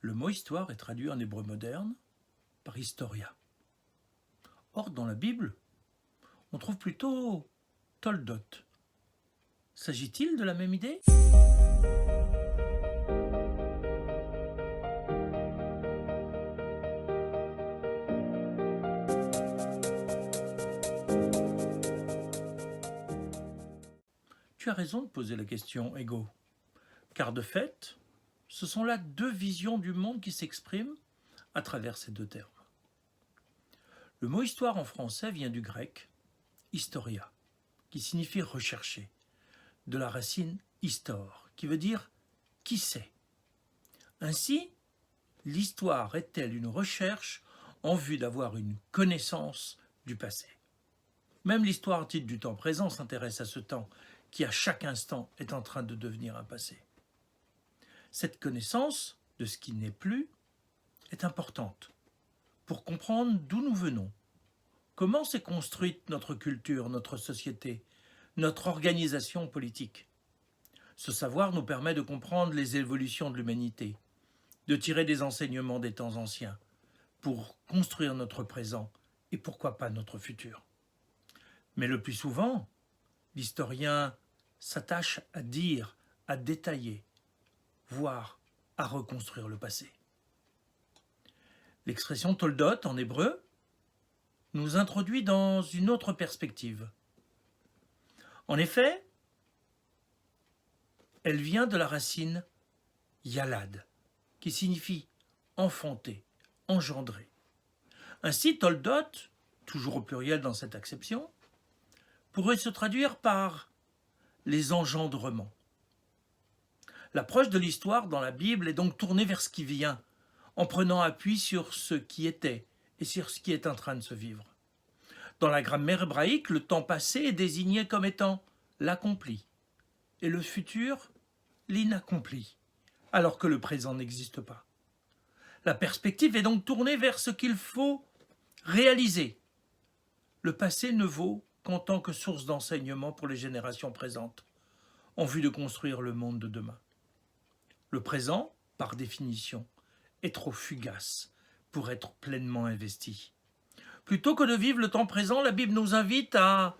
Le mot histoire est traduit en hébreu moderne par historia. Or, dans la Bible, on trouve plutôt toldot. S'agit-il de la même idée ? Tu as raison de poser la question, Ego, car de fait, ce sont là deux visions du monde qui s'expriment à travers ces deux termes. Le mot histoire en français vient du grec historia, qui signifie rechercher, de la racine histor, qui veut dire qui sait. Ainsi, l'histoire est-elle une recherche en vue d'avoir une connaissance du passé. Même l'histoire dite du temps présent s'intéresse à ce temps qui à chaque instant est en train de devenir un passé. Cette connaissance de ce qui n'est plus est importante pour comprendre d'où nous venons, comment s'est construite notre culture, notre société, notre organisation politique. Ce savoir nous permet de comprendre les évolutions de l'humanité, de tirer des enseignements des temps anciens pour construire notre présent et pourquoi pas notre futur. Mais le plus souvent, l'historien s'attache à dire, à détailler, voire à reconstruire le passé. L'expression toldot en hébreu nous introduit dans une autre perspective. En effet, elle vient de la racine yalad, qui signifie enfanter, engendrer. Ainsi, toldot, toujours au pluriel dans cette acception, pourrait se traduire par les engendrements. L'approche de l'histoire dans la Bible est donc tournée vers ce qui vient, en prenant appui sur ce qui était et sur ce qui est en train de se vivre. Dans la grammaire hébraïque, le temps passé est désigné comme étant l'accompli et le futur l'inaccompli, alors que le présent n'existe pas. La perspective est donc tournée vers ce qu'il faut réaliser. Le passé ne vaut qu'en tant que source d'enseignement pour les générations présentes, en vue de construire le monde de demain. Le présent, par définition, est trop fugace pour être pleinement investi. Plutôt que de vivre le temps présent, la Bible nous invite à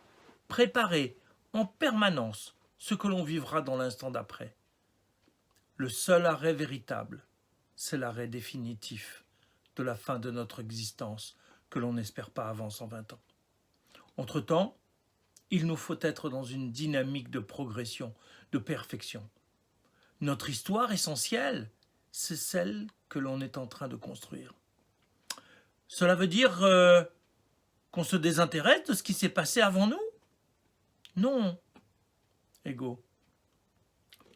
préparer en permanence ce que l'on vivra dans l'instant d'après. Le seul arrêt véritable, c'est l'arrêt définitif de la fin de notre existence que l'on n'espère pas avant 120 ans. Entre-temps, il nous faut être dans une dynamique de progression, de perfection. Notre histoire essentielle, c'est celle que l'on est en train de construire. Cela veut dire qu'on se désintéresse de ce qui s'est passé avant nous ? Non, Ego.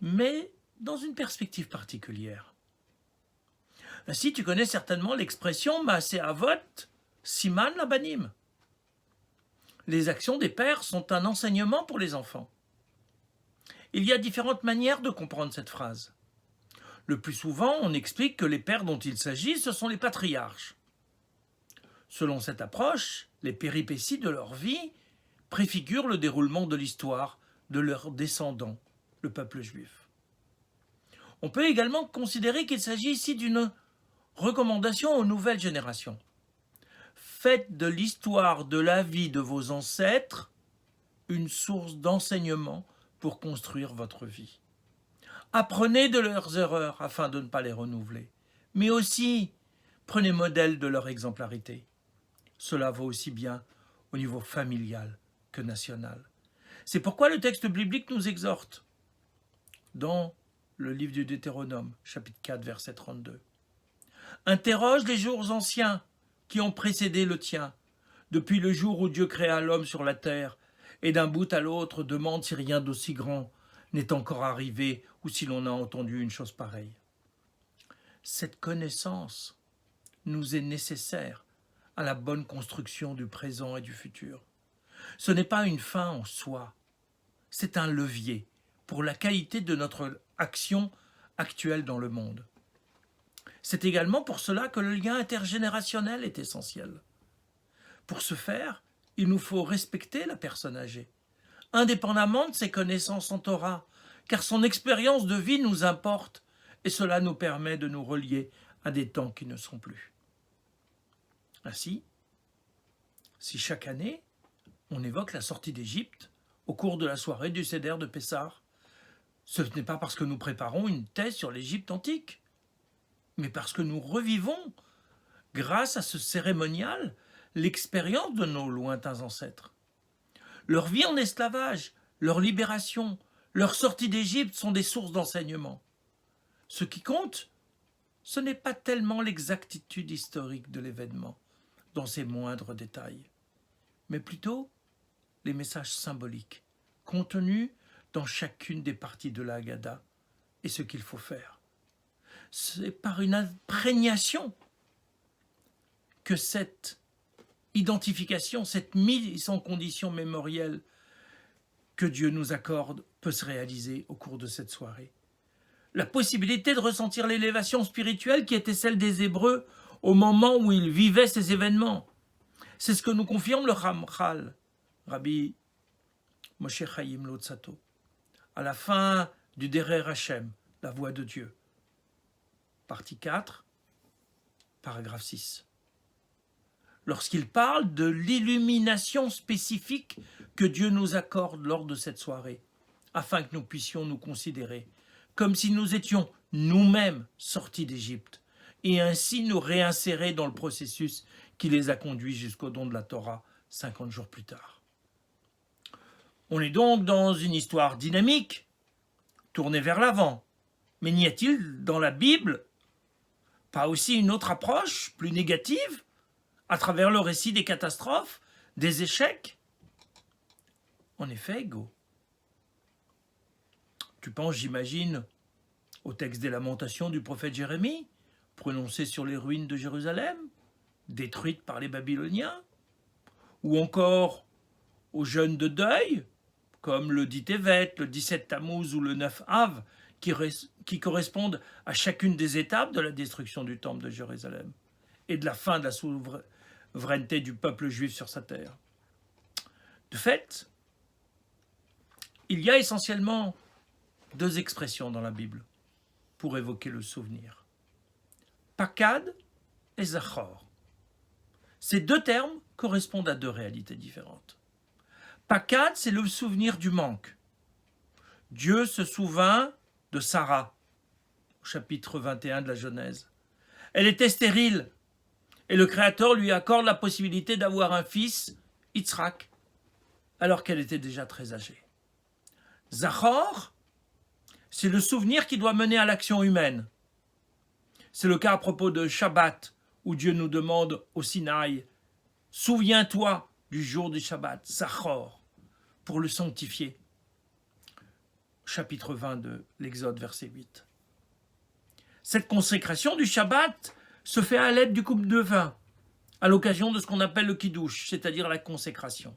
Mais dans une perspective particulière. Ainsi, tu connais certainement l'expression « Maaseh Avot, Siman Labanim ». Les actions des pères sont un enseignement pour les enfants. Il y a différentes manières de comprendre cette phrase. Le plus souvent, on explique que les pères dont il s'agit, ce sont les patriarches. Selon cette approche, les péripéties de leur vie préfigurent le déroulement de l'histoire de leurs descendants, le peuple juif. On peut également considérer qu'il s'agit ici d'une recommandation aux nouvelles générations. Faites de l'histoire de la vie de vos ancêtres une source d'enseignement pour construire votre vie. Apprenez de leurs erreurs afin de ne pas les renouveler, mais aussi prenez modèle de leur exemplarité. Cela vaut aussi bien au niveau familial que national. C'est pourquoi le texte biblique nous exhorte dans le livre du Deutéronome, chapitre 4, verset 32. Interroge les jours anciens qui ont précédé le tien, depuis le jour où Dieu créa l'homme sur la terre, et d'un bout à l'autre demande si rien d'aussi grand n'est encore arrivé ou si l'on a entendu une chose pareille. Cette connaissance nous est nécessaire à la bonne construction du présent et du futur. Ce n'est pas une fin en soi, c'est un levier pour la qualité de notre action actuelle dans le monde. C'est également pour cela que le lien intergénérationnel est essentiel. Pour ce faire, il nous faut respecter la personne âgée, indépendamment de ses connaissances en Torah, car son expérience de vie nous importe et cela nous permet de nous relier à des temps qui ne sont plus. Ainsi, si chaque année, on évoque la sortie d'Égypte au cours de la soirée du Seder de Pessah, ce n'est pas parce que nous préparons une thèse sur l'Égypte antique, mais parce que nous revivons, grâce à ce cérémonial, l'expérience de nos lointains ancêtres. Leur vie en esclavage, leur libération, leur sortie d'Égypte sont des sources d'enseignement. Ce qui compte, ce n'est pas tellement l'exactitude historique de l'événement, dans ses moindres détails, mais plutôt les messages symboliques, contenus dans chacune des parties de la Haggadah, et ce qu'il faut faire. C'est par une imprégnation que cette identification, cette mise en condition mémorielle que Dieu nous accorde peut se réaliser au cours de cette soirée. La possibilité de ressentir l'élévation spirituelle qui était celle des Hébreux au moment où ils vivaient ces événements. C'est ce que nous confirme le Ramchal, Rabbi Moshe Chaim Lotsato, à la fin du Derer Hashem, la voix de Dieu. Partie 4, paragraphe 6. Lorsqu'il parle de l'illumination spécifique que Dieu nous accorde lors de cette soirée, afin que nous puissions nous considérer comme si nous étions nous-mêmes sortis d'Égypte, et ainsi nous réinsérer dans le processus qui les a conduits jusqu'au don de la Torah 50 jours plus tard. On est donc dans une histoire dynamique, tournée vers l'avant. Mais n'y a-t-il dans la Bible pas aussi une autre approche, plus négative, à travers le récit des catastrophes, des échecs? En effet, Go. Tu penses, j'imagine, au texte des lamentations du prophète Jérémie, prononcé sur les ruines de Jérusalem, détruites par les Babyloniens, ou encore aux jeûnes de deuil, comme le 10 Tevet, le 17 Tammuz ou le 9 Av, qui correspondent à chacune des étapes de la destruction du temple de Jérusalem et de la fin de la souveraineté du peuple juif sur sa terre. De fait, il y a essentiellement deux expressions dans la Bible pour évoquer le souvenir. Pakad et Zachor. Ces deux termes correspondent à deux réalités différentes. Pakad, c'est le souvenir du manque. Dieu se souvint de Sarah, au chapitre 21 de la Genèse. Elle était stérile, et le Créateur lui accorde la possibilité d'avoir un fils, Yitzhak, alors qu'elle était déjà très âgée. Zachor, c'est le souvenir qui doit mener à l'action humaine. C'est le cas à propos de Shabbat, où Dieu nous demande au Sinaï, « Souviens-toi du jour du Shabbat, Zachor, pour le sanctifier. » Chapitre 20 de l'Exode, verset 8. Cette consécration du Shabbat se fait à l'aide du coupe de vin, à l'occasion de ce qu'on appelle le Kiddush, c'est-à-dire la consécration.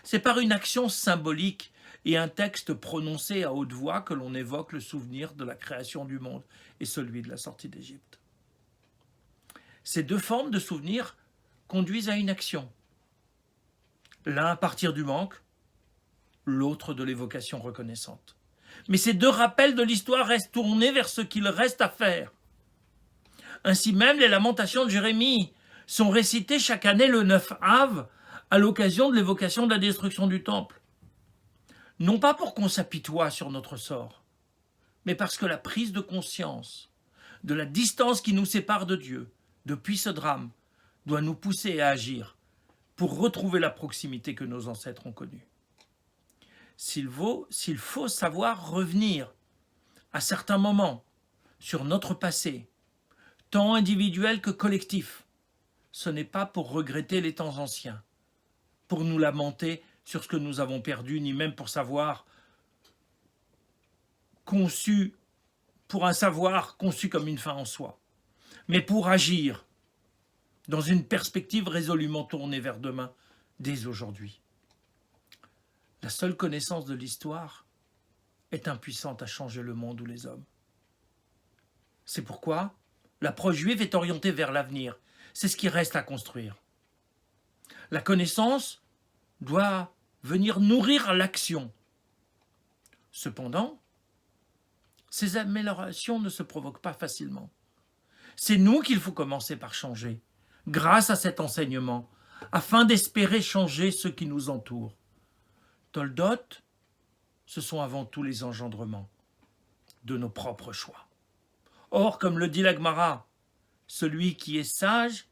C'est par une action symbolique et un texte prononcé à haute voix que l'on évoque le souvenir de la création du monde et celui de la sortie d'Égypte. Ces deux formes de souvenir conduisent à une action. L'un à partir du manque, l'autre de l'évocation reconnaissante. Mais ces deux rappels de l'histoire restent tournés vers ce qu'il reste à faire. Ainsi même, les lamentations de Jérémie sont récitées chaque année le 9 Av à l'occasion de l'évocation de la destruction du temple. Non pas pour qu'on s'apitoie sur notre sort, mais parce que la prise de conscience de la distance qui nous sépare de Dieu depuis ce drame doit nous pousser à agir pour retrouver la proximité que nos ancêtres ont connue. S'il faut savoir revenir à certains moments sur notre passé, tant individuel que collectif, ce n'est pas pour regretter les temps anciens, pour nous lamenter sur ce que nous avons perdu, ni même pour un savoir conçu comme une fin en soi, mais pour agir dans une perspective résolument tournée vers demain, dès aujourd'hui. La seule connaissance de l'histoire est impuissante à changer le monde ou les hommes. C'est pourquoi l'approche juive est orientée vers l'avenir. C'est ce qui reste à construire. La connaissance doit venir nourrir l'action. Cependant, ces améliorations ne se provoquent pas facilement. C'est nous qu'il faut commencer par changer, grâce à cet enseignement, afin d'espérer changer ceux qui nous entourent. Toldot, ce sont avant tout les engendrements de nos propres choix. Or, comme le dit la Gemara, celui qui est sage,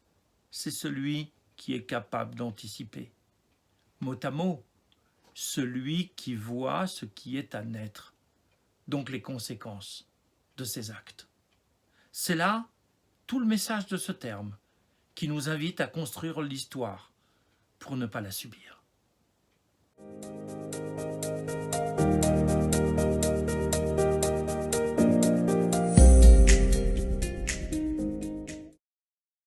c'est celui qui est capable d'anticiper. Mot à mot, celui qui voit ce qui est à naître, donc les conséquences de ses actes. C'est là tout le message de ce terme, qui nous invite à construire l'histoire pour ne pas la subir.